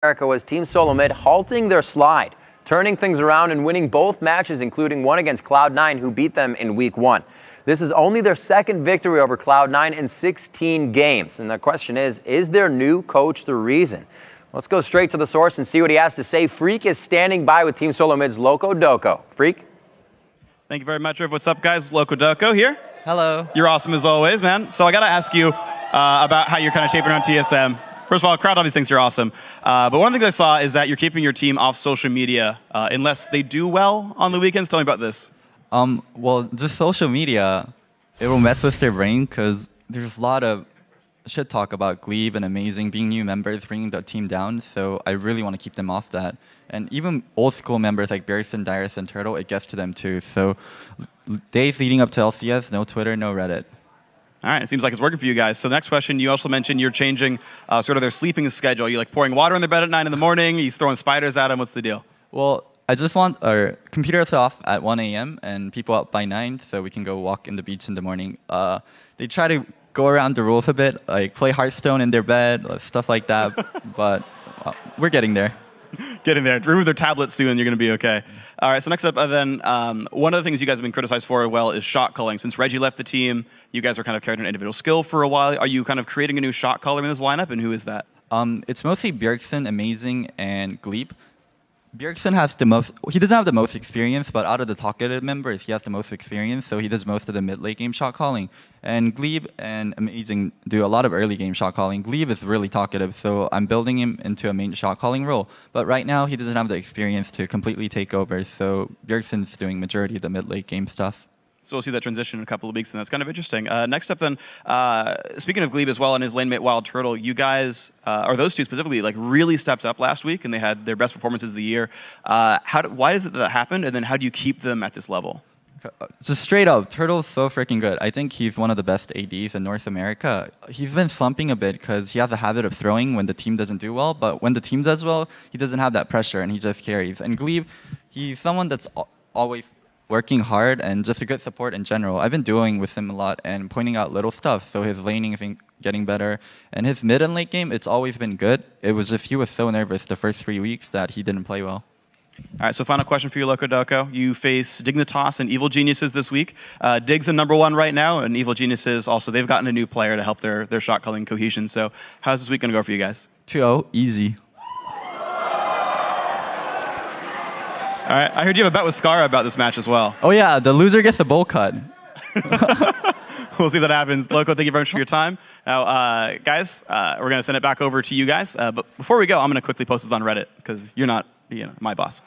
America was Team Solo Mid halting their slide, turning things around and winning both matches, including one against Cloud9, who beat them in Week 1. This is only their second victory over Cloud9 in 16 games. And the question is their new coach the reason? Let's go straight to the source and see what he has to say. Freak is standing by with Team Solo Mid's Locodoco. Freak? Thank you very much, Riv. What's up, guys? Locodoco here. Hello. You're awesome as always, man. So I got to ask you about how you're kind of shaping around TSM. First of all, crowd obviously thinks you're awesome. But one thing I saw is that you're keeping your team off social media unless they do well on the weekends. Tell me about this. Well, just social media, it will mess with their brain because there's a lot of shit talk about Glebe and Amazing being new members, bringing the team down. So I really want to keep them off that. And even old school members like Bearson, Dyrus, and Turtle, it gets to them too. So days leading up to LCS, no Twitter, no Reddit. All right, it seems like it's working for you guys. So the next question, you also mentioned you're changing sort of their sleeping schedule. You like pouring water in their bed at 9 in the morning? He's throwing spiders at them. What's the deal? Well, I just want our computers off at 1 a.m. and people up by 9 so we can go walk in the beach in the morning. They try to go around the rules a bit, like play Hearthstone in their bed, stuff like that. But we're getting there. Getting there. Remove their tablets soon, you're going to be okay. All right, so next up, then, one of the things you guys have been criticized for, well, is shot calling. Since Reggie left the team, you guys are kind of carrying an individual skill for a while. Are you kind of creating a new shot caller in this lineup, and who is that? It's mostly Bjergsen, Amazing, and Glebe. Bjergsen has the most, he doesn't have the most experience, but out of the talkative members, he has the most experience, so he does most of the mid-late game shot calling. And Glebe and Amazing do a lot of early game shot calling. Glebe is really talkative, so I'm building him into a main shot calling role. But right now, he doesn't have the experience to completely take over, so Bjergsen's doing majority of the mid-late game stuff. So we'll see that transition in a couple of weeks, and that's kind of interesting. Next up, then, speaking of Glebe as well and his lane mate Wild Turtle, you guys, or those two specifically, like really stepped up last week, and they had their best performances of the year. Why is it that happened, and then how do you keep them at this level? Just straight up, Turtle's so freaking good. I think he's one of the best ADs in North America. He's been slumping a bit because he has a habit of throwing when the team doesn't do well, but when the team does well, he doesn't have that pressure, and he just carries. And Glebe, he's someone that's always working hard and just a good support in general. I've been doing with him a lot and pointing out little stuff, so his laning is getting better. And his mid and late game, it's always been good. It was just he was so nervous the first 3 weeks that he didn't play well. All right, so final question for you, Locodoco. You face Dignitas and Evil Geniuses this week. Dig's in #1 right now, and Evil Geniuses also, they've gotten a new player to help their shot calling cohesion. So how's this week going to go for you guys? 2-0, easy. All right, I heard you have a bet with Scarra about this match as well. Oh yeah, the loser gets the bowl cut. We'll see if that happens. Loco, thank you very much for your time. Now, guys, we're going to send it back over to you guys. But before we go, I'm going to quickly post this on Reddit because you're not my boss.